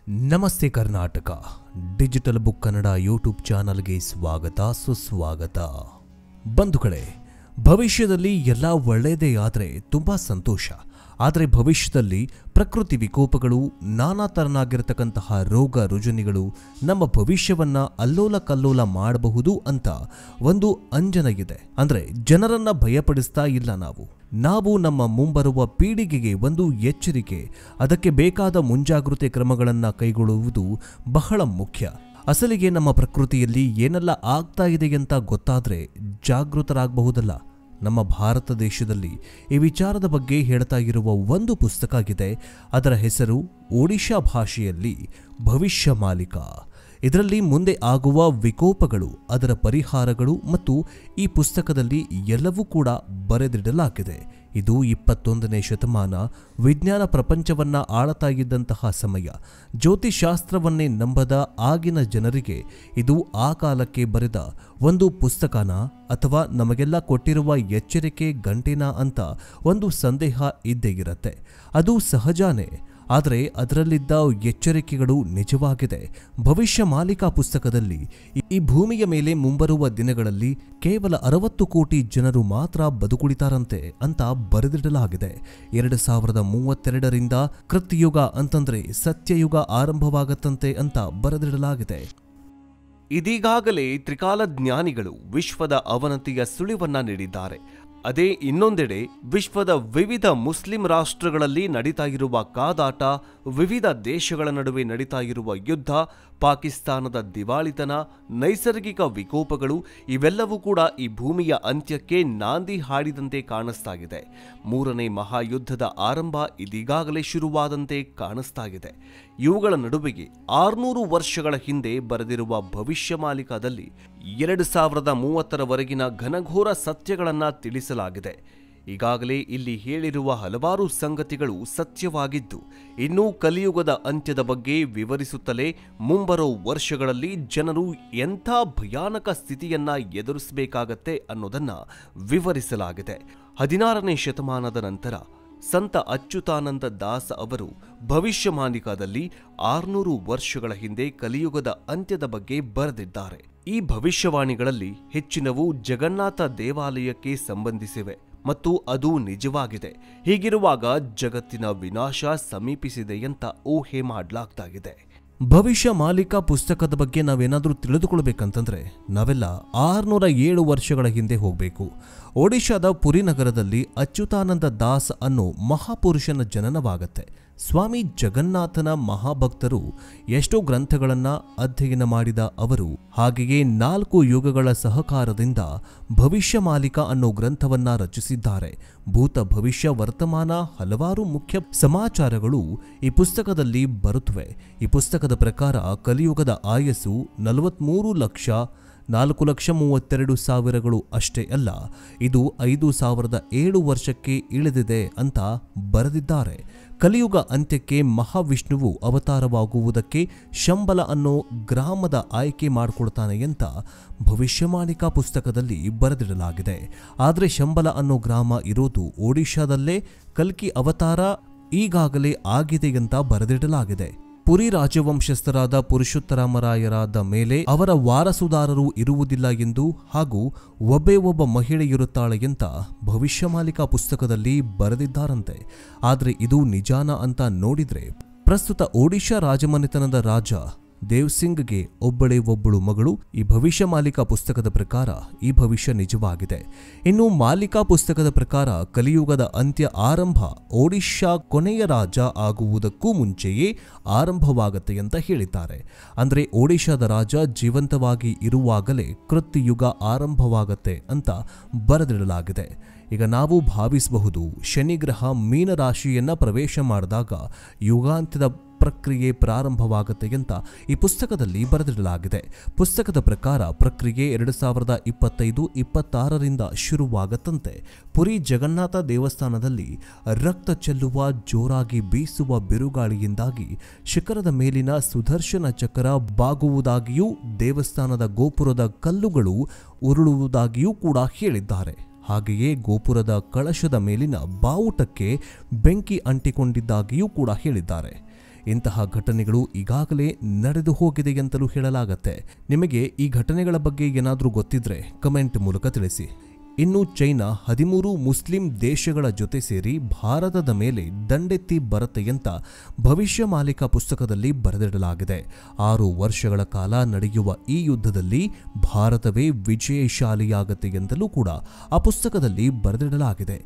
ನಮಸ್ತೆ Karnataka digital book Kannada YouTube ಚಾನಲ್ಗೆ ಸ್ವಾಗತ ಸುಸ್ವಾಗತ. ಬಂಧುಗಳೇ, ಭವಿಷ್ಯದಲ್ಲಿ ಎಲ್ಲ ಒಳ್ಳೆಯದೇ ಆದರೆ ತುಂಬ ಸಂತೋಷ. ಆದರೆ ಭವಿಷ್ಯದಲ್ಲಿ ಪ್ರಕೃತಿ ವಿಕೋಪಗಳು, ನಾನಾ ತರನಾಗಿರತಕ್ಕಂತಹ ರೋಗ ರುಜಿನಗಳು ನಮ್ಮ ಭವಿಷ್ಯವನ್ನ ಅಲ್ಲೋಲ ಕಲ್ಲೋಲ ಮಾಡಬಹುದು ಅಂತ ಒಂದು ಅಂಜನ ಇದೆ. ಅಂದ್ರೆ ಜನರನ್ನ ಭಯಪಡಿಸ್ತಾ ಇಲ್ಲ ನಾವು ನಮ್ಮ ಮುಂಬರುವ ಪೀಳಿಗೆಗೆ ಒಂದು ಎಚ್ಚರಿಕೆ, ಅದಕ್ಕೆ ಬೇಕಾದ ಮುಂಜಾಗೃತಿ ಕ್ರಮಗಳನ್ನು ಕೈಗೊಳ್ಳುವುದು ಬಹಳ ಮುಖ್ಯ. ಅಸಲಿಗೆ ನಮ್ಮ ಪ್ರಕೃತಿಯಲ್ಲಿ ಏನೆಲ್ಲ ಆಗ್ತಾ ಇದೆ ಅಂತ ಗೊತ್ತಾದ್ರೆ ಜಾಗೃತರಾಗಬಹುದಲ್ಲ. ನಮ್ಮ ಭಾರತ ದೇಶದಲ್ಲಿ ಈ ವಿಚಾರದ ಬಗ್ಗೆ ಹೇಳ್ತಾ ಇರುವ ಒಂದು ಪುಸ್ತಕ ಆಗಿದೆ. ಅದರ ಹೆಸರು ಒಡಿಶಾ ಭಾಷೆಯಲ್ಲಿ ಭವಿಷ್ಯ ಮಾಲಿಕ. ಇದರಲ್ಲಿ ಮುಂದೆ ಆಗುವ ವಿಕೋಪಗಳು, ಅದರ ಪರಿಹಾರಗಳು ಮತ್ತು ಈ ಪುಸ್ತಕದಲ್ಲಿ ಎಲ್ಲವೂ ಕೂಡ ಬರೆದಿಡಲಾಗಿದೆ. ಇದು 21ನೇ ಶತಮಾನ, ವಿಜ್ಞಾನ ಪ್ರಪಂಚವನ್ನ ಆಳ್ತಾ ಇದ್ದಂತಹ ಸಮಯ. ಜ್ಯೋತಿಷಾಸ್ತ್ರವನ್ನೇ ನಂಬದ ಆಗಿನ ಜನರಿಗೆ ಇದು ಆ ಕಾಲಕ್ಕೆ ಬರೆದ ಒಂದು ಪುಸ್ತಕನ ಅಥವಾ ನಮಗೆಲ್ಲ ಕೊಟ್ಟಿರುವ ಎಚ್ಚರಿಕೆ ಗಂಟೆನ ಅಂತ ಒಂದು ಸಂದೇಹ ಇದ್ದೇ ಇರುತ್ತೆ. ಅದು ಸಹಜಾನೇ. ಆದರೆ ಅದರಲ್ಲಿದ್ದ ಎಚ್ಚರಿಕೆಗಳು ನಿಜವಾಗಿದೆ. ಭವಿಷ್ಯ ಮಾಲಿಕಾ ಪುಸ್ತಕದಲ್ಲಿ ಈ ಭೂಮಿಯ ಮೇಲೆ ಮುಂಬರುವ ದಿನಗಳಲ್ಲಿ ಕೇವಲ 60 ಕೋಟಿ ಜನರು ಮಾತ್ರ ಬದುಕುಳಿತಾರಂತೆ ಅಂತ ಬರೆದಿಡಲಾಗಿದೆ. 2032ರಿಂದ ಕೃತಯುಗ ಅಂತಂದ್ರೆ ಸತ್ಯಯುಗ ಆರಂಭವಾಗತ್ತಂತೆ ಅಂತ ಬರೆದಿಡಲಾಗಿದೆ. ಇದೀಗಾಗಲೇ ತ್ರಿಕಾಲಜ್ಞಾನಿಗಳು ವಿಶ್ವದ ಅವನತಿಯ ಸುಳಿವನ್ನ ನೀಡಿದ್ದಾರೆ. ಅದೇ ಇನ್ನೊಂದೆಡೆ ವಿಶ್ವದ ವಿವಿಧ ಮುಸ್ಲಿಂ ರಾಷ್ಟ್ರಗಳಲ್ಲಿ ನಡೀತಾ ಇರುವ ಕಾದಾಟ, ವಿವಿಧ ದೇಶಗಳ ನಡುವೆ ನಡೀತಾ ಇರುವ ಯುದ್ಧ, ಪಾಕಿಸ್ತಾನದ ದಿವಾಳಿತನ, ನೈಸರ್ಗಿಕ ವಿಕೋಪಗಳು ಇವೆಲ್ಲವೂ ಕೂಡ ಈ ಭೂಮಿಯ ಅಂತ್ಯಕ್ಕೆ ನಾಂದಿ ಹಾಡಿದಂತೆ ಕಾಣಿಸ್ತಾ ಇದೆ. 3ನೇ ಮಹಾಯುದ್ಧದ ಆರಂಭ ಇದೀಗಾಗಲೇ ಶುರುವಾದಂತೆ ಕಾಣಿಸ್ತಾ ಇದೆ. ಇವುಗಳ ನಡುವೆಗೆ 600 ವರ್ಷಗಳ ಹಿಂದೆ ಬರೆದಿರುವ ಭವಿಷ್ಯ ಮಾಲಿಕಾದಲ್ಲಿ 2030ರವರೆಗಿನ ಘನಘೋರ ಸತ್ಯಗಳನ್ನು ತಿಳಿಸಲಾಗಿದೆ. ಈಗಾಗಲೇ ಇಲ್ಲಿ ಹೇಳಿರುವ ಹಲವಾರು ಸಂಗತಿಗಳು ಸತ್ಯವಾಗಿದ್ದು, ಇನ್ನೂ ಕಲಿಯುಗದ ಅಂತ್ಯದ ಬಗ್ಗೆ ವಿವರಿಸುತ್ತಲೇ ಮುಂಬರೋ ವರ್ಷಗಳಲ್ಲಿ ಜನರು ಎಂಥ ಭಯಾನಕ ಸ್ಥಿತಿಯನ್ನ ಎದುರಿಸಬೇಕಾಗತ್ತೆ ಅನ್ನೋದನ್ನ ವಿವರಿಸಲಾಗಿದೆ. 16ನೇ ಶತಮಾನದ ನಂತರ ಸಂತ ಅಚ್ಯುತಾನಂದ ದಾಸ್ ಅವರು ಭವಿಷ್ಯ ಮಾಲಿಕಾದಲ್ಲಿ 600 ವರ್ಷಗಳ ಹಿಂದೆ ಕಲಿಯುಗದ ಅಂತ್ಯದ ಬಗ್ಗೆ ಬರೆದಿದ್ದಾರೆ. ಈ ಭವಿಷ್ಯವಾಣಿಗಳಲ್ಲಿ ಹೆಚ್ಚಿನವು ಜಗನ್ನಾಥ ದೇವಾಲಯಕ್ಕೆ ಸಂಬಂಧಿಸಿವೆ ಮತ್ತು ಅದು ನಿಜವಾಗಿದೆ. ಹೀಗಿರುವಾಗ ಜಗತ್ತಿನ ವಿನಾಶ ಸಮೀಪಿಸಿದೆ ಅಂತ ಊಹೆ ಮಾಡಲಾಗ್ತಾ ಇದೆ. ಭವಿಷ್ಯ ಮಾಲಿಕಾ ಪುಸ್ತಕದ ಬಗ್ಗೆ ನಾವೇನಾದರೂ ತಿಳಿದುಕೊಳ್ಬೇಕಂತಂದ್ರೆ ನಾವೆಲ್ಲ 607 ವರ್ಷಗಳ ಹಿಂದೆ ಹೋಗಬೇಕು. ಒಡಿಶಾದ ಪುರಿ ನಗರದಲ್ಲಿ ಅಚ್ಯುತಾನಂದ ದಾಸ್ ಅನ್ನೋ ಮಹಾಪುರುಷನ ಜನನವಾಗತ್ತೆ. ಸ್ವಾಮಿ ಜಗನ್ನಾಥನ ಮಹಾಭಕ್ತರು ಎಷ್ಟೋ ಗ್ರಂಥಗಳನ್ನ ಅಧ್ಯಯನ ಮಾಡಿದ ಅವರು ಹಾಗೆಯೇ 4 ಯುಗಗಳ ಸಹಕಾರದಿಂದ ಭವಿಷ್ಯ ಮಾಲಿಕಾ ಅನ್ನೋ ಗ್ರಂಥವನ್ನ ರಚಿಸಿದ್ದಾರೆ. ಭೂತ ಭವಿಷ್ಯ ವರ್ತಮಾನ ಹಲವಾರು ಮುಖ್ಯ ಸಮಾಚಾರಗಳು ಈ ಪುಸ್ತಕದಲ್ಲಿ ಬರುತ್ತವೆ. ಈ ಪುಸ್ತಕದ ಪ್ರಕಾರ ಕಲಿಯುಗದ ಆಯಸ್ಸು 43,432,000 ಅಷ್ಟೇ ಅಲ್ಲ, ಇದು 5,007 ವರ್ಷಕ್ಕೆ ಇಳಿದಿದೆ ಅಂತ ಬರೆದಿದ್ದಾರೆ. ಕಲಿಯುಗ ಅಂತ್ಯಕ್ಕೆ ಮಹಾವಿಷ್ಣುವು ಅವತಾರವಾಗುವುದಕ್ಕೆ ಶಂಬಲ ಅನ್ನೋ ಗ್ರಾಮದ ಆಯ್ಕೆ ಮಾಡಿಕೊಳ್ತಾನೆ ಅಂತ ಭವಿಷ್ಯ ಮಾಲಿಕಾ ಪುಸ್ತಕದಲ್ಲಿ ಬರೆದಿಡಲಾಗಿದೆ. ಆದರೆ ಶಂಬಲ ಅನ್ನೋ ಗ್ರಾಮ ಇರೋದು ಒಡಿಶಾದಲ್ಲೇ. ಕಲ್ಕಿ ಅವತಾರ ಈಗಾಗಲೇ ಆಗಿದೆ ಅಂತ ಬರೆದಿಡಲಾಗಿದೆ. ಪುರಿ ರಾಜವಂಶಸ್ಥರಾದ ಪುರುಷೋತ್ತರಾಮರಾಯರಾದ ಮೇಲೆ ಅವರ ವಾರಸುದಾರರು ಇರುವುದಿಲ್ಲ ಎಂದು ಹಾಗೂ ಒಬ್ಬ ಮಹಿಳೆ ಇರುತ್ತಾಳೆ ಅಂತ ಭವಿಷ್ಯ ಮಾಲಿಕಾ ಪುಸ್ತಕದಲ್ಲಿ ಬರೆದಿದ್ದಾರಂತೆ. ಆದರೆ ಇದು ನಿಜಾನ ಅಂತ ನೋಡಿದ್ರೆ ಪ್ರಸ್ತುತ ಒಡಿಶಾ ರಾಜಮನೆತನದ ರಾಜ ದೇವ್ಸಿಂಗ್ಗೆ ಒಬ್ಬಳು ಮಗಳು. ಈ ಭವಿಷ್ಯ ಮಾಲಿಕಾ ಪುಸ್ತಕದ ಪ್ರಕಾರ ಈ ಭವಿಷ್ಯ ನಿಜವಾಗಿದೆ. ಇನ್ನು ಮಾಲಿಕಾ ಪುಸ್ತಕದ ಪ್ರಕಾರ ಕಲಿಯುಗದ ಅಂತ್ಯ ಆರಂಭ ಒಡಿಶಾ ಕೊನೆಯ ರಾಜ ಆಗುವುದಕ್ಕೂ ಮುಂಚೆಯೇ ಆರಂಭವಾಗತ್ತೆ ಅಂತ ಹೇಳಿದ್ದಾರೆ. ಅಂದ್ರೆ ಒಡಿಶಾದ ರಾಜ ಜೀವಂತವಾಗಿ ಇರುವಾಗಲೇ ಕೃತಯುಗ ಆರಂಭವಾಗತ್ತೆ ಅಂತ ಬರೆದಿಡಲಾಗಿದೆ. ಈಗ ನಾವು ಭಾವಿಸಬಹುದು, ಶನಿಗ್ರಹ ಮೀನರಾಶಿಯನ್ನ ಪ್ರವೇಶ ಮಾಡಿದಾಗ ಯುಗಾಂತ್ಯದ ಪ್ರಕ್ರಿಯೆ ಪ್ರಾರಂಭವಾಗುತ್ತೆ ಅಂತ ಈ ಪುಸ್ತಕದಲ್ಲಿ ಬರೆದಿಡಲಾಗಿದೆ. ಪುಸ್ತಕದ ಪ್ರಕಾರ ಪ್ರಕ್ರಿಯೆ 2025-26ರಿಂದ ಶುರುವಾಗತ್ತಂತೆ. ಪುರಿ ಜಗನ್ನಾಥ ದೇವಸ್ಥಾನದಲ್ಲಿ ರಕ್ತ ಚೆಲ್ಲುವ ಜೋರಾಗಿ ಬೀಸುವ ಬಿರುಗಾಳಿಯಿಂದಾಗಿ ಶಿಖರದ ಮೇಲಿನ ಸುದರ್ಶನ ಚಕ್ರ ಬಾಗುವುದಾಗಿಯೂ ದೇವಸ್ಥಾನದ ಗೋಪುರದ ಕಲ್ಲುಗಳು ಉರುಳುವುದಾಗಿಯೂ ಕೂಡ ಹೇಳಿದ್ದಾರೆ. ಹಾಗೆಯೇ ಗೋಪುರದ ಕಳಶದ ಮೇಲಿನ ಬಾವುಟಕ್ಕೆ ಬೆಂಕಿ ಅಂಟಿಕೊಂಡಿದ್ದಾಗಿಯೂ ಕೂಡ ಹೇಳಿದ್ದಾರೆ. ಇಂತಹ ಘಟನೆಗಳು ಈಗಾಗಲೇ ನಡೆದು ಹೋಗಿದೆ ಅಂತಲೂ ಹೇಳಲಾಗುತ್ತೆ. ನಿಮಗೆ ಈ ಘಟನೆಗಳ ಬಗ್ಗೆ ಏನಾದರೂ ಗೊತ್ತಿದ್ರೆ ಕಮೆಂಟ್ ಮೂಲಕ ತಿಳಿಸಿ. ಇನ್ನು ಚೈನಾ 13 ಮುಸ್ಲಿಂ ದೇಶಗಳ ಜೊತೆ ಸೇರಿ ಭಾರತದ ಮೇಲೆ ದಂಡೆತ್ತಿ ಬರುತ್ತೆ ಅಂತ ಭವಿಷ್ಯ ಮಾಲಿಕ ಪುಸ್ತಕದಲ್ಲಿ ಬರೆದಿಡಲಾಗಿದೆ. 6 ವರ್ಷಗಳ ಕಾಲ ನಡೆಯುವ ಈ ಯುದ್ಧದಲ್ಲಿ ಭಾರತವೇ ವಿಜಯಶಾಲಿಯಾಗತ್ತೆ ಎಂದಲೂ ಕೂಡ ಆ ಪುಸ್ತಕದಲ್ಲಿ ಬರೆದಿಡಲಾಗಿದೆ.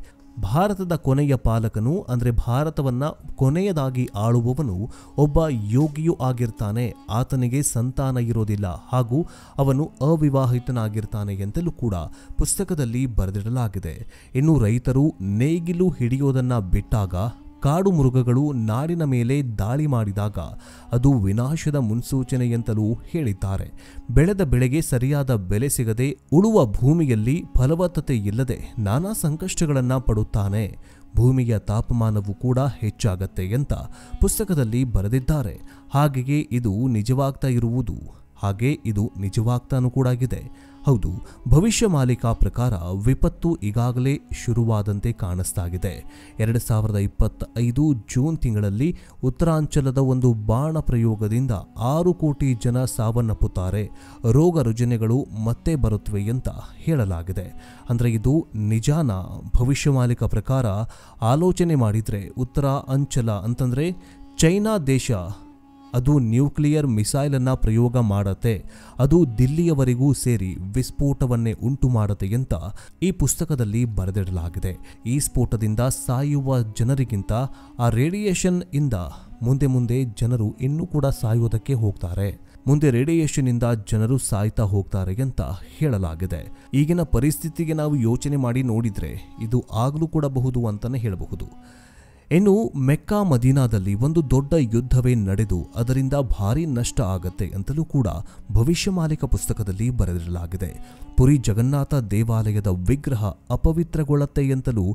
ಭಾರತದ ಕೊನೆಯ ಪಾಲಕನು ಅಂದರೆ ಭಾರತವನ್ನ ಕೊನೆಯದಾಗಿ ಆಳುವವನು ಒಬ್ಬ ಯೋಗಿಯೂ ಆಗಿರ್ತಾನೆ. ಆತನಿಗೆ ಸಂತಾನ ಇರೋದಿಲ್ಲ ಹಾಗೂ ಅವನು ಅವಿವಾಹಿತನಾಗಿರ್ತಾನೆ ಎಂತಲೂ ಕೂಡ ಪುಸ್ತಕದಲ್ಲಿ ಬರೆದಿಡಲಾಗಿದೆ. ಇನ್ನು ರೈತರು ನೇಗಿಲು ಹಿಡಿಯೋದನ್ನ ಬಿಟ್ಟಾಗ ಕಾಡು ಮೃಗಗಳು ನಾಡಿನ ಮೇಲೆ ದಾಳಿ ಮಾಡಿದಾಗ ಅದು ವಿನಾಶದ ಮುನ್ಸೂಚನೆ ಎಂತಲೂ ಹೇಳಿದ್ದಾರೆ. ಬೆಳೆದ ಬೆಳೆಗೆ ಸರಿಯಾದ ಬೆಲೆ ಸಿಗದೆ ಉಳುವ ಭೂಮಿಯಲ್ಲಿ ಫಲವತ್ತತೆ ಇಲ್ಲದೆ ನಾನಾ ಸಂಕಷ್ಟಗಳನ್ನು ಪಡುತ್ತಾನೆ. ಭೂಮಿಯ ತಾಪಮಾನವೂ ಕೂಡ ಹೆಚ್ಚಾಗತ್ತೆ ಅಂತ ಪುಸ್ತಕದಲ್ಲಿ ಬರೆದಿದ್ದಾರೆ. ಹಾಗೆಯೇ ಇದು ನಿಜವಾಗ್ತಾನೂ ಕೂಡ ಆಗಿದೆ. ಹೌದು, ಭವಿಷ್ಯ ಮಾಲಿಕ ಪ್ರಕಾರ ವಿಪತ್ತು ಈಗಾಗಲೇ ಶುರುವಾದಂತೆ ಕಾಣಿಸ್ತಾಗಿದೆ. 2025 ಜೂನ್ ತಿಂಗಳಲ್ಲಿ ಉತ್ತರಾಂಚಲದ ಒಂದು ಬಾಣ ಪ್ರಯೋಗದಿಂದ 6 ಕೋಟಿ ಜನ ಸಾವನ್ನಪ್ಪುತ್ತಾರೆ. ರೋಗ ರುಜಿನಗಳು ಮತ್ತೆ ಬರುತ್ತವೆ ಅಂತ ಹೇಳಲಾಗಿದೆ. ಅಂದರೆ ಇದು ನಿಜಾನ? ಭವಿಷ್ಯ ಮಾಲಿಕ ಪ್ರಕಾರ ಆಲೋಚನೆ ಮಾಡಿದರೆ ಉತ್ತರ ಅಂಚಲ ಅಂತಂದರೆ ಚೈನಾ ದೇಶ ಅದು ನ್ಯೂಕ್ಲಿಯರ್ ಮಿಸೈಲ್ ಅನ್ನ ಪ್ರಯೋಗ ಮಾಡತ್ತೆ. ಅದು ದಿಲ್ಲಿಯವರೆಗೂ ಸೇರಿ ವಿಸ್ಫೋಟವನ್ನೇ ಉಂಟು ಮಾಡತ್ತೆ ಅಂತ ಈ ಪುಸ್ತಕದಲ್ಲಿ ಬರೆದಿಡಲಾಗಿದೆ. ಈ ಸ್ಫೋಟದಿಂದ ಸಾಯುವ ಜನರಿಗಿಂತ ಆ ರೇಡಿಯೇಷನ್ ಇಂದ ಮುಂದೆ ಜನರು ಇನ್ನೂ ಕೂಡ ಸಾಯುವುದಕ್ಕೆ ಹೋಗ್ತಾರೆ. ಮುಂದೆ ರೇಡಿಯೇಷನ್ ಇಂದ ಜನರು ಸಾಯ್ತಾ ಹೋಗ್ತಾರೆ ಅಂತ ಹೇಳಲಾಗಿದೆ. ಈಗಿನ ಪರಿಸ್ಥಿತಿಗೆ ನಾವು ಯೋಚನೆ ಮಾಡಿ ನೋಡಿದ್ರೆ ಇದು ಆಗಲೂ ಕೂಡ ಬಹುದು ಅಂತಾನೆ ಹೇಳಬಹುದು. ಇನ್ನು ಮೆಕ್ಕಾ ಮದೀನಾದಲ್ಲಿ ಒಂದು ದೊಡ್ಡ ಯುದ್ಧವೇ ನಡೆದು ಅದರಿಂದ ಭಾರಿ ನಷ್ಟ ಆಗತ್ತೆ ಅಂತಲೂ ಕೂಡ ಭವಿಷ್ಯ ಮಾಲಿಕ ಪುಸ್ತಕದಲ್ಲಿ ಬರೆದಿಡಲಾಗಿದೆ. ಪುರಿ ಜಗನ್ನಾಥ ದೇವಾಲಯದ ವಿಗ್ರಹ ಅಪವಿತ್ರಗೊಳ್ಳತ್ತೆ ಅಂತಲೂ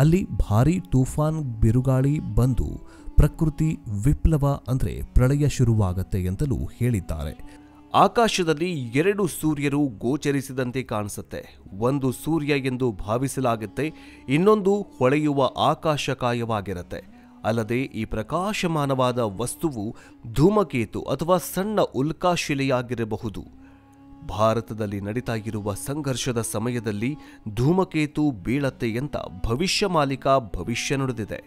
ಅಲ್ಲಿ ಭಾರಿ ತೂಫಾನ್ ಬಿರುಗಾಳಿ ಬಂದು ಪ್ರಕೃತಿ ವಿಪ್ಲವ ಅಂದರೆ ಪ್ರಳಯ ಶುರುವಾಗತ್ತೆ ಅಂತಲೂ ಹೇಳಿದ್ದಾರೆ. ಆಕಾಶದಲ್ಲಿ 2 ಸೂರ್ಯರು ಗೋಚರಿಸಿದಂತೆ ಕಾಣಿಸುತ್ತೆ. ಒಂದು ಸೂರ್ಯ ಎಂದು ಭಾವಿಸಲಾಗುತ್ತೆ, ಇನ್ನೊಂದು ಹೊಳೆಯುವ ಆಕಾಶಕಾಯವಾಗಿರುತ್ತೆ. ಅಲ್ಲದೆ ಈ ಪ್ರಕಾಶಮಾನವಾದ ವಸ್ತುವು ಧೂಮಕೇತು ಅಥವಾ ಸಣ್ಣ ಉಲ್ಕಾಶಿಲೆಯಾಗಿರಬಹುದು. ಭಾರತದಲ್ಲಿ ನಡೀತಾ ಇರುವ ಸಂಘರ್ಷದ ಸಮಯದಲ್ಲಿ ಧೂಮಕೇತು ಬೀಳತ್ತೆ ಅಂತ ಭವಿಷ್ಯ ಮಾಲಿಕ ಭವಿಷ್ಯ ನುಡಿದಿದೆ.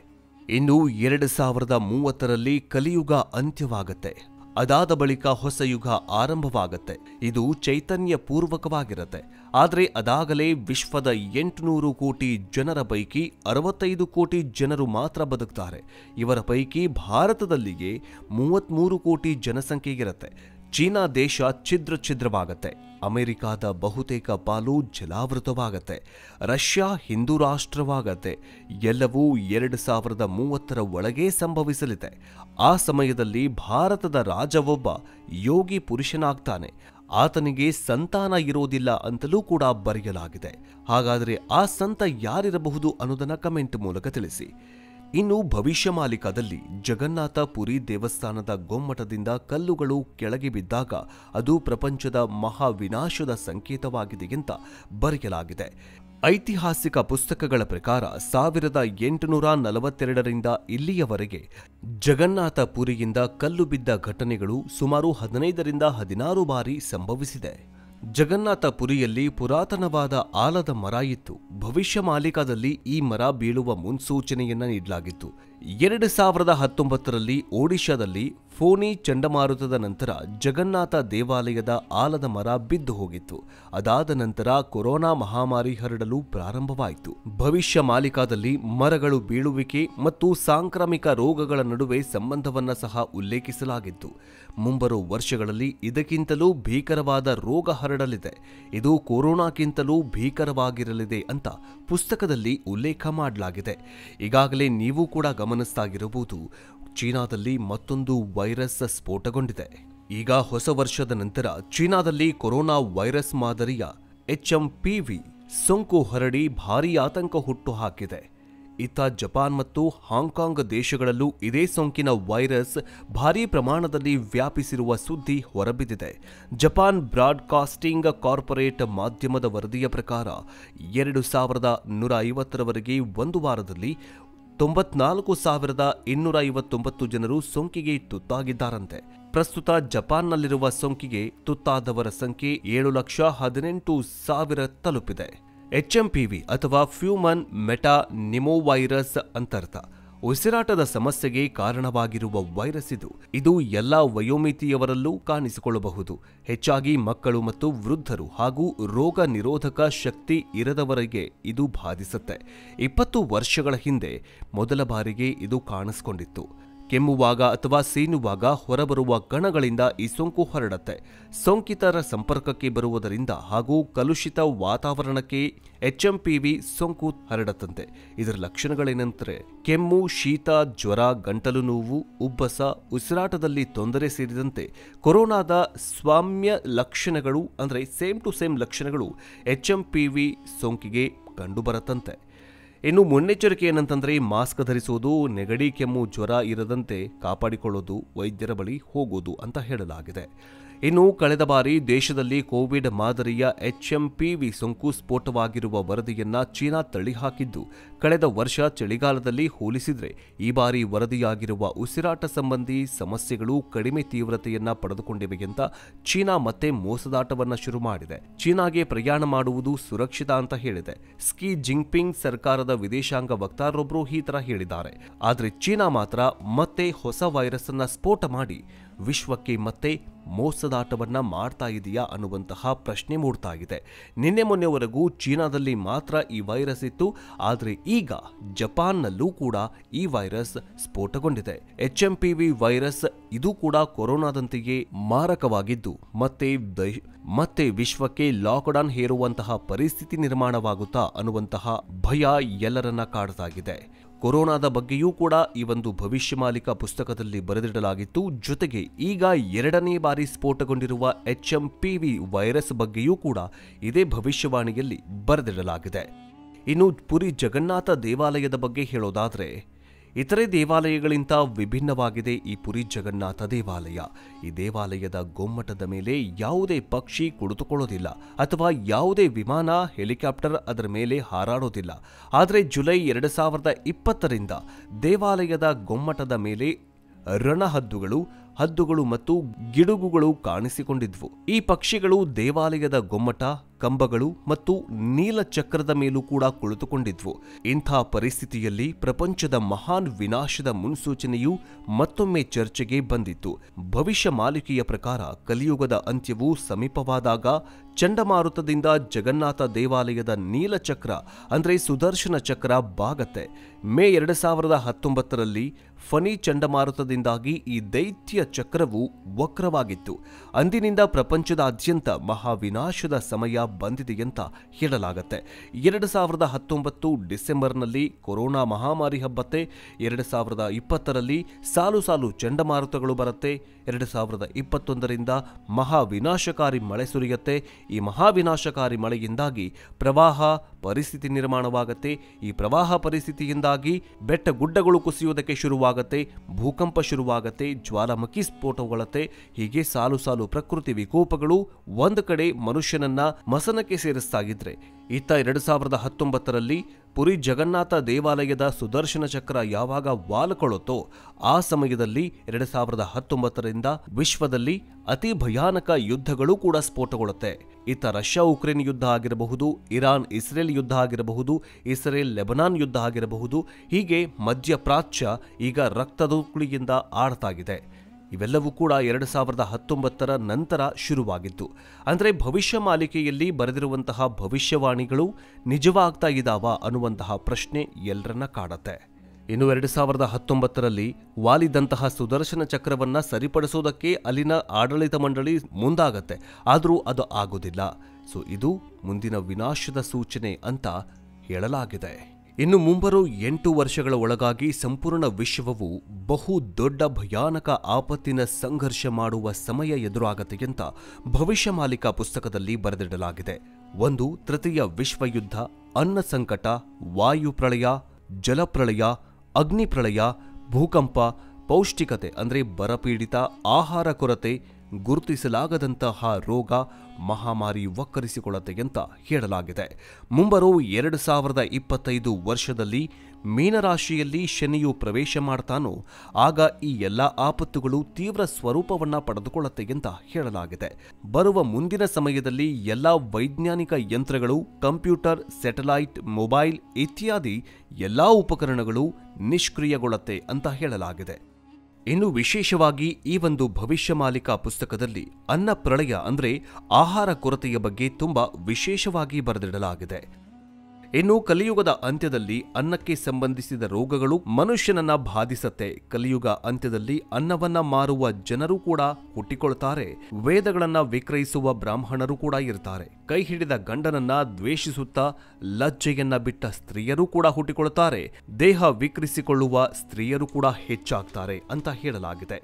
ಇನ್ನು 2030ರಲ್ಲಿ ಕಲಿಯುಗ ಅಂತ್ಯವಾಗತ್ತೆ. ಅದಾದ ಬಳಿಕ ಹೊಸ ಯುಗ ಆರಂಭವಾಗತ್ತೆ. ಇದು ಚೈತನ್ಯ ಪೂರ್ವಕವಾಗಿರುತ್ತೆ. ಆದರೆ ಅದಾಗಲೇ ವಿಶ್ವದ 800 ಕೋಟಿ ಜನರ ಪೈಕಿ 65 ಕೋಟಿ ಜನರು ಮಾತ್ರ ಬದುಕ್ತಾರೆ. ಇವರ ಪೈಕಿ ಭಾರತದಲ್ಲಿಗೆ 33 ಕೋಟಿ ಜನಸಂಖ್ಯೆ ಇರುತ್ತೆ. ಚೀನಾ ದೇಶ ಛಿದ್ರವಾಗತ್ತೆ. ಅಮೆರಿಕಾದ ಬಹುತೇಕ ಪಾಲು ಜಲಾವೃತವಾಗತ್ತೆ. ರಷ್ಯಾ ಹಿಂದೂ ರಾಷ್ಟ್ರವಾಗತ್ತೆ. ಎಲ್ಲವೂ 2030ರ ಒಳಗೆ ಸಂಭವಿಸಲಿದೆ. ಆ ಸಮಯದಲ್ಲಿ ಭಾರತದ ರಾಜವೊಬ್ಬ ಯೋಗಿ ಪುರುಷನಾಗ್ತಾನೆ. ಆತನಿಗೆ ಸಂತಾನ ಇರೋದಿಲ್ಲ ಅಂತಲೂ ಕೂಡ ಬರೆಯಲಾಗಿದೆ. ಹಾಗಾದರೆ ಆ ಸಂತ ಯಾರಿರಬಹುದು ಅನ್ನೋದನ್ನ ಕಮೆಂಟ್ ಮೂಲಕ ತಿಳಿಸಿ. ಇನ್ನು ಭವಿಷ್ಯ ಮಾಲಿಕದಲ್ಲಿ ಜಗನ್ನಾಥ ಪುರಿ ದೇವಸ್ಥಾನದ ಗೊಮ್ಮಟದಿಂದ ಕಲ್ಲುಗಳು ಕೆಳಗೆ ಬಿದ್ದಾಗ ಅದು ಪ್ರಪಂಚದ ಮಹಾವಿನಾಶದ ಸಂಕೇತವಾಗಿದೆ ಅಂತ ಬರೆಯಲಾಗಿದೆ. ಐತಿಹಾಸಿಕ ಪುಸ್ತಕಗಳ ಪ್ರಕಾರ 1842ರಿಂದ ಇಲ್ಲಿಯವರೆಗೆ ಜಗನ್ನಾಥ ಪುರಿಯಿಂದ ಕಲ್ಲು ಬಿದ್ದ ಘಟನೆಗಳು ಸುಮಾರು 15ರಿಂದ 16 ಬಾರಿ ಸಂಭವಿಸಿದೆ. ಜಗನ್ನಾಥ ಪುರಿಯಲ್ಲಿ ಪುರಾತನವಾದ ಆಲದ ಮರ ಇತ್ತು. ಭವಿಷ್ಯ ಮಾಲಿಕದಲ್ಲಿ ಈ ಮರ ಬೀಳುವ ಮುನ್ಸೂಚನೆಯನ್ನ ನೀಡಲಾಗಿತ್ತು. 2019ರಲ್ಲಿ ಒಡಿಶಾದಲ್ಲಿ ಫೋನಿ ಚಂಡಮಾರುತದ ನಂತರ ಜಗನ್ನಾಥ ದೇವಾಲಯದ ಆಲದ ಮರ ಬಿದ್ದು ಹೋಗಿತ್ತು. ಅದಾದ ನಂತರ ಕೊರೋನಾ ಮಹಾಮಾರಿ ಹರಡಲು ಪ್ರಾರಂಭವಾಯಿತು. ಭವಿಷ್ಯ ಮಾಲಿಕದಲ್ಲಿ ಮರಗಳು ಬೀಳುವಿಕೆ ಮತ್ತು ಸಾಂಕ್ರಾಮಿಕ ರೋಗಗಳ ನಡುವೆ ಸಂಬಂಧವನ್ನ ಸಹ ಉಲ್ಲೇಖಿಸಲಾಗಿತ್ತು. ಮುಂಬರುವ ವರ್ಷಗಳಲ್ಲಿ ಇದಕ್ಕಿಂತಲೂ ಭೀಕರವಾದ ರೋಗ ಹರಡಲಿದೆ. ಇದು ಕೊರೋನಾಕ್ಕಿಂತಲೂ ಭೀಕರವಾಗಿರಲಿದೆ ಅಂತ ಪುಸ್ತಕದಲ್ಲಿ ಉಲ್ಲೇಖ ಮಾಡಲಾಗಿದೆ. ಈಗಾಗಲೇ ನೀವು ಕೂಡ ಗಮನಿಸ್ತಾಗಿರಬಹುದು, ಚೀನಾದಲ್ಲಿ ಮತ್ತೊಂದು ವೈರಸ್ ಸ್ಫೋಟಗೊಂಡಿದೆ. ಈಗ ಹೊಸ ವರ್ಷದ ನಂತರ ಚೀನಾದಲ್ಲಿ ಕೊರೋನಾ ವೈರಸ್ ಮಾದರಿಯ HMPV ಸೋಂಕು ಹರಡಿ ಭಾರೀ ಆತಂಕ ಹುಟ್ಟು ಹಾಕಿದೆ. ಇತ್ತ ಜಪಾನ್ ಮತ್ತು ಹಾಂಗ್ಕಾಂಗ್ ದೇಶಗಳಲ್ಲೂ ಇದೇ ಸೋಂಕಿನ ವೈರಸ್ ಭಾರೀ ಪ್ರಮಾಣದಲ್ಲಿ ವ್ಯಾಪಿಸಿರುವ ಸುದ್ದಿ ಹೊರಬಿದ್ದಿದೆ. ಜಪಾನ್ ಬ್ರಾಡ್ಕಾಸ್ಟಿಂಗ್ ಕಾರ್ಪೊರೇಟ್ ಮಾಧ್ಯಮದ ವರದಿಯ ಪ್ರಕಾರ 2150ರವರೆಗೆ ಒಂದು ವಾರದಲ್ಲಿ 94,259 ಜನರು ಸೋಂಕಿಗೆ ತುತ್ತಾಗಿದ್ದಾರಂತೆ. ಪ್ರಸ್ತುತ ಜಪಾನ್ನಲ್ಲಿರುವ ಸೋಂಕಿಗೆ ತುತ್ತಾದವರ ಸಂಖ್ಯೆ 7,18,000 ತಲುಪಿದೆ. HMPV ಅಥವಾ ಹ್ಯೂಮನ್ ಮೆಟಾನಿಮೋವೈರಸ್ ಅಂತರ್ಥ ಉಸಿರಾಟದ ಸಮಸ್ಯೆಗೆ ಕಾರಣವಾಗಿರುವ ವೈರಸ್ ಇದು ಎಲ್ಲಾ ವಯೋಮಿತಿಯವರಲ್ಲೂ ಕಾಣಿಸಿಕೊಳ್ಳಬಹುದು. ಹೆಚ್ಚಾಗಿ ಮಕ್ಕಳು ಮತ್ತು ವೃದ್ಧರು ಹಾಗೂ ರೋಗ ನಿರೋಧಕ ಶಕ್ತಿ ಇರದವರಿಗೆ ಇದು ಬಾಧಿಸುತ್ತೆ. 20 ವರ್ಷಗಳ ಹಿಂದೆ ಮೊದಲ ಬಾರಿಗೆ ಇದು ಕಾಣಿಸಿಕೊಂಡಿತ್ತು. ಕೆಮ್ಮುವಾಗ ಅಥವಾ ಸೀನುವಾಗ ಹೊರಬರುವ ಕಣಗಳಿಂದ ಈ ಸೋಂಕು ಹರಡುತ್ತೆ. ಸೋಂಕಿತರ ಸಂಪರ್ಕಕ್ಕೆ ಬರುವುದರಿಂದ ಹಾಗೂ ಕಲುಷಿತ ವಾತಾವರಣಕ್ಕೆ HMPV ಸೋಂಕು ಹರಡತ್ತಂತೆ. ಇದರ ಲಕ್ಷಣಗಳೇನೆಂದರೆ ಕೆಮ್ಮು, ಶೀತ, ಜ್ವರ, ಗಂಟಲು ನೋವು, ಉಬ್ಬಸ, ಉಸಿರಾಟದಲ್ಲಿ ತೊಂದರೆ ಸೇರಿದಂತೆ ಕೊರೋನಾದ ಸಾಮ್ಯ ಲಕ್ಷಣಗಳು ಅಂದರೆ ಸೇಮ್ ಟು ಸೇಮ್ ಲಕ್ಷಣಗಳು HMPV ಸೋಂಕಿಗೆ ಕಂಡುಬರತ್ತಂತೆ. ಇನ್ನು ಮುನ್ನೆಚ್ಚರಿಕೆ ಏನಂತಂದ್ರೆ ಮಾಸ್ಕ್ ಧರಿಸುವುದು, ನೆಗಡಿ, ಕೆಮ್ಮು, ಜ್ವರ ಇರದಂತೆ ಕಾಪಾಡಿಕೊಳ್ಳೋದು, ವೈದ್ಯರ ಬಳಿ ಹೋಗೋದು ಅಂತ ಹೇಳಲಾಗಿದೆ. ಇನ್ನು ಕಳೆದ ಬಾರಿ ದೇಶದಲ್ಲಿ ಕೋವಿಡ್ ಮಾದರಿಯ HMPV ಸೋಂಕು ಸ್ಫೋಟವಾಗಿರುವ ವರದಿಯನ್ನ ಚೀನಾ ತಳ್ಳಿಹಾಕಿದ್ದು, ಕಳೆದ ವರ್ಷ ಚಳಿಗಾಲದಲ್ಲಿ ಹೋಲಿಸಿದ್ರೆ ಈ ಬಾರಿ ವರದಿಯಾಗಿರುವ ಉಸಿರಾಟ ಸಂಬಂಧಿ ಸಮಸ್ಯೆಗಳು ಕಡಿಮೆ ತೀವ್ರತೆಯನ್ನ ಪಡೆದುಕೊಂಡಿವೆ ಅಂತ ಚೀನಾ ಮತ್ತೆ ಮೋಸದಾಟವನ್ನ ಶುರು ಮಾಡಿದೆ. ಚೀನಾಗೆ ಪ್ರಯಾಣ ಮಾಡುವುದು ಸುರಕ್ಷಿತ ಅಂತ ಹೇಳಿದೆ. ಸ್ಕಿ ಜಿಂಗ್ಪಿಂಗ್ ಸರ್ಕಾರದ ವಿದೇಶಾಂಗ ವಕ್ತಾರರೊಬ್ಬರು ಈ ತರ ಹೇಳಿದ್ದಾರೆ. ಆದ್ರೆ ಚೀನಾ ಮಾತ್ರ ಮತ್ತೆ ಹೊಸ ವೈರಸ್ ಅನ್ನ ಸ್ಫೋಟ ಮಾಡಿ ವಿಶ್ವಕ್ಕೆ ಮತ್ತೆ ಮೋಸದಾಟವನ್ನ ಮಾಡ್ತಾ ಇದೆಯಾ ಅನ್ನುವಂತಹ ಪ್ರಶ್ನೆ ಮೂಡ್ತಾ ಇದೆ. ನಿನ್ನೆ ಮೊನ್ನೆವರೆಗೂ ಚೀನಾದಲ್ಲಿ ಮಾತ್ರ ಈ ವೈರಸ್ ಇತ್ತು, ಆದರೆ ಈಗ ಜಪಾನ್ನಲ್ಲೂ ಕೂಡ ಈ ವೈರಸ್ ಸ್ಫೋಟಗೊಂಡಿದೆ. HMPV ವೈರಸ್ ಇದು ಕೂಡ ಕೊರೋನಾದಂತೆಯೇ ಮಾರಕವಾಗಿದ್ದು ಮತ್ತೆ ವಿಶ್ವಕ್ಕೆ ಲಾಕ್ಡೌನ್ ಹೇರುವಂತಹ ಪರಿಸ್ಥಿತಿ ನಿರ್ಮಾಣವಾಗುತ್ತಾ ಅನ್ನುವಂತಹ ಭಯ ಎಲ್ಲರನ್ನ ಕಾಡ್ತಾಗಿದೆ. ಕೊರೋನಾದ ಬಗ್ಗೆಯೂ ಕೂಡ ಈ ಒಂದು ಭವಿಷ್ಯಮಾಲಿಕ ಪುಸ್ತಕದಲ್ಲಿ ಬರೆದಿಡಲಾಗಿತ್ತು. ಜೊತೆಗೆ ಈಗ 2ನೇ ಬಾರಿ ಸ್ಫೋಟಗೊಂಡಿರುವ HMPV ವೈರಸ್ ಬಗ್ಗೆಯೂ ಕೂಡ ಇದೇ ಭವಿಷ್ಯವಾಣಿಯಲ್ಲಿ ಬರೆದಿಡಲಾಗಿದೆ. ಇನ್ನು ಪುರಿ ಜಗನ್ನಾಥ ದೇವಾಲಯದ ಬಗ್ಗೆ ಹೇಳೋದಾದ್ರೆ, ಇತರೆ ದೇವಾಲಯಗಳಿಂದ ವಿಭಿನ್ನವಾಗಿದೆ ಈ ಪುರಿ ಜಗನ್ನಾಥ ದೇವಾಲಯ. ಈ ದೇವಾಲಯದ ಗೊಮ್ಮಟದ ಮೇಲೆ ಯಾವುದೇ ಪಕ್ಷಿ ಕುಳಿತುಕೊಳ್ಳೋದಿಲ್ಲ ಅಥವಾ ಯಾವುದೇ ವಿಮಾನ, ಹೆಲಿಕಾಪ್ಟರ್ ಅದರ ಮೇಲೆ ಹಾರಾಡೋದಿಲ್ಲ. ಆದರೆ ಜುಲೈ 2020ರಿಂದ ದೇವಾಲಯದ ಗೊಮ್ಮಟದ ಮೇಲೆ ಹದ್ದುಗಳು ಮತ್ತು ಗಿಡುಗುಗಳು ಕಾಣಿಸಿಕೊಂಡಿದ್ವು. ಈ ಪಕ್ಷಿಗಳು ದೇವಾಲಯದ ಗೊಮ್ಮಟ, ಕಂಬಗಳು ಮತ್ತು ನೀಲಚಕ್ರದ ಮೇಲೂ ಕೂಡ ಕುಳಿತುಕೊಂಡಿದ್ವು. ಇಂಥ ಪರಿಸ್ಥಿತಿಯಲ್ಲಿ ಪ್ರಪಂಚದ ಮಹಾನ್ ವಿನಾಶದ ಮುನ್ಸೂಚನೆಯು ಮತ್ತೊಮ್ಮೆ ಚರ್ಚೆಗೆ ಬಂದಿತ್ತು. ಭವಿಷ್ಯ ಮಾಲಿಕೆಯ ಪ್ರಕಾರ ಕಲಿಯುಗದ ಅಂತ್ಯವು ಸಮೀಪವಾದಾಗ ಚಂಡಮಾರುತದಿಂದ ಜಗನ್ನಾಥ ದೇವಾಲಯದ ನೀಲಚಕ್ರ ಅಂದರೆ ಸುದರ್ಶನ ಚಕ್ರ ಬಾಗತ್ತೆ. ಮೇ 2019ರಲ್ಲಿ ಫನಿ ಚಂಡಮಾರುತದಿಂದಾಗಿ ಈ ದೈತ್ಯ ಚಕ್ರವು ವಕ್ರವಾಗಿತ್ತು. ಅಂದಿನಿಂದ ಪ್ರಪಂಚದಾದ್ಯಂತ ಮಹಾವಿನಾಶದ ಸಮಯ ಬಂದಿದೆ ಅಂತ ಹೇಳಲಾಗತ್ತೆ. 2019 ಡಿಸೆಂಬರ್ನಲ್ಲಿ ಕೊರೋನಾ ಮಹಾಮಾರಿ ಹಬ್ಬತ್ತೆ. 2020ರಲ್ಲಿ ಸಾಲು ಚಂಡಮಾರುತಗಳು ಬರುತ್ತೆ. 2021ರಿಂದ ಮಹಾವಿನಾಶಕಾರಿ ಮಳೆ ಸುರಿಯುತ್ತೆ. ಈ ಮಹಾವಿನಾಶಕಾರಿ ಮಳೆಯಿಂದಾಗಿ ಪ್ರವಾಹ ಪರಿಸ್ಥಿತಿ ನಿರ್ಮಾಣವಾಗುತ್ತೆ. ಈ ಪ್ರವಾಹ ಪರಿಸ್ಥಿತಿಯಿಂದಾಗಿ ಬೆಟ್ಟ ಗುಡ್ಡಗಳು ಕುಸಿಯುವುದಕ್ಕೆ ಶುರುವಾಗುತ್ತೆ, ಭೂಕಂಪ ಶುರುವಾಗುತ್ತೆ, ಜ್ವಾಲಾಮುಖಿ ಸ್ಫೋಟಗೊಳ್ಳುತ್ತೆ. ಹೀಗೆ ಸಾಲು ಪ್ರಕೃತಿ ವಿಕೋಪಗಳು ಒಂದು ಕಡೆ ಮನುಷ್ಯನನ್ನ ಮಸನಕ್ಕೆ ಸೇರಿಸ್ತಾ ಇದ್ರೆ, ಇತ್ತ 2019ರಲ್ಲಿ ಪುರಿ ಜಗನ್ನಾಥ ದೇವಾಲಯದ ಸುದರ್ಶನ ಚಕ್ರ ಯಾವಾಗ ವಾಲುಕೊಳ್ಳುತ್ತೋ ಆ ಸಮಯದಲ್ಲಿ 2019ರಿಂದ ವಿಶ್ವದಲ್ಲಿ ಅತಿ ಭಯಾನಕ ಯುದ್ಧಗಳು ಕೂಡ ಸ್ಫೋಟಗೊಳ್ಳುತ್ತೆ. ಇತ್ತ ರಷ್ಯಾ ಉಕ್ರೇನ್ ಯುದ್ಧ ಆಗಿರಬಹುದು, ಇರಾನ್ ಇಸ್ರೇಲ್ ಯುದ್ಧ ಆಗಿರಬಹುದು, ಇಸ್ರೇಲ್ ಲೆಬನಾನ್ ಯುದ್ಧ ಆಗಿರಬಹುದು. ಹೀಗೆ ಮಧ್ಯಪ್ರಾಚ್ಯ ಈಗ ರಕ್ತದೋಕುಳಿಯಿಂದ ಆಡ್ತಾಗಿದೆ. ಇವೆಲ್ಲವೂ ಕೂಡ 2019ರ ನಂತರ ಶುರುವಾಗಿತ್ತು. ಅಂದರೆ ಭವಿಷ್ಯ ಮಾಲಿಕೆಯಲ್ಲಿ ಬರೆದಿರುವಂತಹ ಭವಿಷ್ಯವಾಣಿಗಳು ನಿಜವಾಗ್ತಾ ಇದ್ದಾವ ಅನ್ನುವಂತಹ ಪ್ರಶ್ನೆ ಎಲ್ಲರನ್ನ ಕಾಡತ್ತೆ. ಇನ್ನು 2019ರಲ್ಲಿ ವಾಲಿದಂತಹ ಸುದರ್ಶನ ಚಕ್ರವನ್ನ ಸರಿಪಡಿಸೋದಕ್ಕೆ ಅಲ್ಲಿನ ಆಡಳಿತ ಮಂಡಳಿ ಮುಂದಾಗತ್ತೆ. ಆದರೂ ಅದು ಆಗೋದಿಲ್ಲ. ಇದು ಮುಂದಿನ ವಿನಾಶದ ಸೂಚನೆ ಅಂತ ಹೇಳಲಾಗಿದೆ. ಇನ್ನು ಮುಂಬರೋ 8 ವರ್ಷಗಳ ಒಳಗಾಗಿ ಸಂಪೂರ್ಣ ವಿಶ್ವವು ಬಹು ದೊಡ್ಡ ಭಯಾನಕ ಆಪತ್ತಿನ ಸಂಘರ್ಷ ಮಾಡುವ ಸಮಯ ಎದುರಾಗತ್ತೆ ಅಂತ ಭವಿಷ್ಯ ಮಾಲಿಕಾ ಪುಸ್ತಕದಲ್ಲಿ ಬರೆದಿಡಲಾಗಿದೆ. 1. ತೃತೀಯ ವಿಶ್ವಯುದ್ಧ, ಅನ್ನ ಸಂಕಟ, ವಾಯು ಪ್ರಳಯ, ಜಲಪ್ರಳಯ, ಅಗ್ನಿ ಪ್ರಳಯ, ಭೂಕಂಪ, ಪೌಷ್ಟಿಕತೆ ಅಂದರೆ ಬರಪೀಡಿತ, ಆಹಾರ ಕೊರತೆ, ಗುರುತಿಸಲಾಗದಂತಹ ರೋಗ ಮಹಾಮಾರಿ ವಕ್ಕರಿಸಿಕೊಳ್ಳುತ್ತೆ ಅಂತ ಹೇಳಲಾಗಿದೆ. ಮುಂಬರೋ 2025 ವರ್ಷದಲ್ಲಿ ಮೀನರಾಶಿಯಲ್ಲಿ ಶನಿಯು ಪ್ರವೇಶ ಮಾಡ್ತಾನೋ ಆಗ ಈ ಎಲ್ಲ ಆಪತ್ತುಗಳು ತೀವ್ರ ಸ್ವರೂಪವನ್ನ ಪಡೆದುಕೊಳ್ಳುತ್ತೆ ಅಂತ ಹೇಳಲಾಗಿದೆ. ಬರುವ ಮುಂದಿನ ಸಮಯದಲ್ಲಿ ಎಲ್ಲ ವೈಜ್ಞಾನಿಕ ಯಂತ್ರಗಳು, ಕಂಪ್ಯೂಟರ್, ಸ್ಯಾಟಲೈಟ್, ಮೊಬೈಲ್ ಇತ್ಯಾದಿ ಎಲ್ಲಾ ಉಪಕರಣಗಳು ನಿಷ್ಕ್ರಿಯಗೊಳ್ಳುತ್ತೆ ಅಂತ ಹೇಳಲಾಗಿದೆ. ಇನ್ನು ವಿಶೇಷವಾಗಿ ಈ ಒಂದು ಭವಿಷ್ಯಮಾಲಿಕಾ ಪುಸ್ತಕದಲ್ಲಿ ಅನ್ನ ಪ್ರಳಯ ಅಂದ್ರೆ ಆಹಾರ ಕೊರತೆಯ ಬಗ್ಗೆ ತುಂಬಾ ವಿಶೇಷವಾಗಿ ಬರೆದಿಡಲಾಗಿದೆ. ಇನ್ನು ಕಲಿಯುಗದ ಅಂತ್ಯದಲ್ಲಿ ಅನ್ನಕ್ಕೆ ಸಂಬಂಧಿಸಿದ ರೋಗಗಳು ಮನುಷ್ಯನನ್ನ ಬಾಧಿಸತ್ತೆ. ಕಲಿಯುಗ ಅಂತ್ಯದಲ್ಲಿ ಅನ್ನವನ್ನ ಮಾರುವ ಜನರು ಕೂಡ ಹುಟ್ಟಿಕೊಳ್ತಾರೆ. ವೇದಗಳನ್ನ ವಿಕ್ರಯಿಸುವ ಬ್ರಾಹ್ಮಣರು ಕೂಡ ಇರ್ತಾರೆ. ಕೈ ಹಿಡಿದ ಗಂಡನನ್ನ ದ್ವೇಷಿಸುತ್ತಾ ಲಜ್ಜೆಯನ್ನ ಬಿಟ್ಟ ಸ್ತ್ರೀಯರು ಕೂಡ ಹುಟ್ಟಿಕೊಳ್ತಾರೆ. ದೇಹ ವಿಕ್ರಿಸಿಕೊಳ್ಳುವ ಸ್ತ್ರೀಯರು ಕೂಡ ಹೆಚ್ಚಾಗ್ತಾರೆ ಅಂತ ಹೇಳಲಾಗಿದೆ.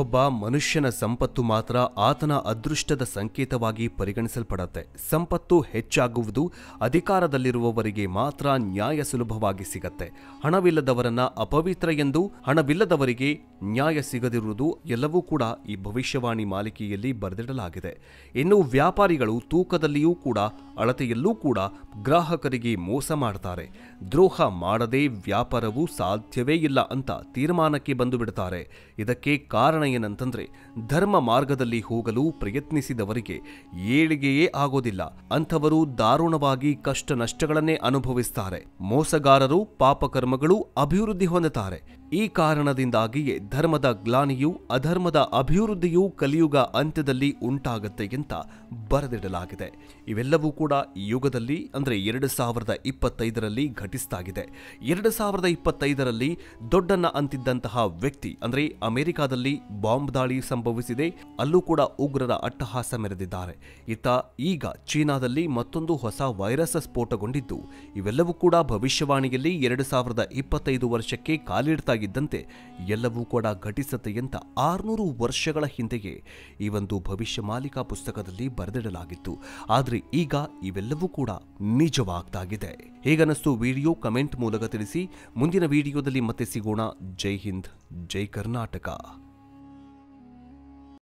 ಒಬ್ಬ ಮನುಷ್ಯನ ಸಂಪತ್ತು ಮಾತ್ರ ಆತನ ಅದೃಷ್ಟದ ಸಂಕೇತವಾಗಿ ಪರಿಗಣಿಸಲ್ಪಡುತ್ತೆ. ಸಂಪತ್ತು ಹೆಚ್ಚಾಗುವುದು ಅಧಿಕಾರದಲ್ಲಿರುವವರಿಗೆ ಮಾತ್ರ ನ್ಯಾಯ ಸುಲಭವಾಗಿ ಸಿಗತ್ತೆ. ಹಣವಿಲ್ಲದವರನ್ನ ಅಪವಿತ್ರ ಎಂದು, ಹಣವಿಲ್ಲದವರಿಗೆ ನ್ಯಾಯ ಸಿಗದಿರುವುದು ಎಲ್ಲವೂ ಕೂಡ ಈ ಭವಿಷ್ಯವಾಣಿ ಮಾಲಿಕೆಯಲ್ಲಿ ಬರೆದಿಡಲಾಗಿದೆ. ಇನ್ನು ವ್ಯಾಪಾರಿಗಳು ತೂಕದಲ್ಲಿಯೂ ಕೂಡ ಅಳತೆಯಲ್ಲೂ ಕೂಡ ಗ್ರಾಹಕರಿಗೆ ಮೋಸ ಮಾಡ್ತಾರೆ. ದ್ರೋಹ ಮಾಡದೆ ವ್ಯಾಪಾರವು ಸಾಧ್ಯವೇ ಇಲ್ಲ ಅಂತ ತೀರ್ಮಾನಕ್ಕೆ ಬಂದು ಬಿಡ್ತಾರೆ. ಇದಕ್ಕೆ ಕಾರಣ ಏನಂತಂದ್ರೆ ಧರ್ಮ ಮಾರ್ಗದಲ್ಲಿ ಹೋಗಲು ಪ್ರಯತ್ನಿಸಿದವರಿಗೆ ಏಳಿಗೆಯೇ ಆಗೋದಿಲ್ಲ. ಅಂಥವರು ದಾರುಣವಾಗಿ ಕಷ್ಟ ನಷ್ಟಗಳನ್ನೇ ಅನುಭವಿಸ್ತಾರೆ. ಮೋಸಗಾರರು, ಪಾಪಕರ್ಮಗಳು ಅಭಿವೃದ್ಧಿ ಹೊಂದುತ್ತಾರೆ. ಈ ಕಾರಣದಿಂದಾಗಿಯೇ ಧರ್ಮದ ಗ್ಲಾನಿಯೂ ಅಧರ್ಮದ ಅಭಿವೃದ್ಧಿಯೂ ಕಲಿಯುಗ ಅಂತ್ಯದಲ್ಲಿ ಉಂಟಾಗತ್ತೆ ಅಂತ ಬರೆದಿಡಲಾಗಿದೆ. ಇವೆಲ್ಲವೂ ಕೂಡ ಈ ಯುಗದಲ್ಲಿ ಅಂದ್ರೆ 2025ರಲ್ಲಿ ಘಟಿಸ್ತಾಗಿದೆ. 2025ರಲ್ಲಿ ದೊಡ್ಡಣ್ಣ ಅಂತಿದ್ದಂತಹ ವ್ಯಕ್ತಿ ಅಂದ್ರೆ ಅಮೆರಿಕಾದಲ್ಲಿ ಬಾಂಬ್ ದಾಳಿ ಸಂಭವಿಸಿದೆ. ಅಲ್ಲೂ ಕೂಡ ಉಗ್ರರ ಅಟ್ಟಹಾಸ ಮೆರೆದಿದ್ದಾರೆ. ಈಗ ಚೀನಾದಲ್ಲಿ ಮತ್ತೊಂದು ಹೊಸ ವೈರಸ್ ಸ್ಫೋಟಗೊಂಡಿದ್ದು ಇವೆಲ್ಲವೂ ಕೂಡ ಭವಿಷ್ಯವಾಣಿಯಲ್ಲಿ 2025 ವರ್ಷಕ್ಕೆ ಕಾಲಿಡ್ತಾ ಇದ್ದಂತೆ ಎಲ್ಲವೂ ಕೂಡ ಘಟಿಸುತ್ತೆ ಅಂತ 600 ವರ್ಷಗಳ ಹಿಂದೆಯೇ ಈ ಒಂದು ಭವಿಷ್ಯ ಮಾಲಿಕಾ ಪುಸ್ತಕದಲ್ಲಿ ಬರೆದಿಡಲಾಗಿತ್ತು. ಆದ್ರೆ ಈಗ ಇವೆಲ್ಲವೂ ಕೂಡ ನಿಜವಾಗ್ತಾಗಿದೆ. ಹೇಗನ್ನಿಸ್ತು ವಿಡಿಯೋ ಕಮೆಂಟ್ ಮೂಲಕ ತಿಳಿಸಿ. ಮುಂದಿನ ವಿಡಿಯೋದಲ್ಲಿ ಮತ್ತೆ ಸಿಗೋಣ. ಜೈ ಹಿಂದ್, ಜೈ ಕರ್ನಾಟಕ.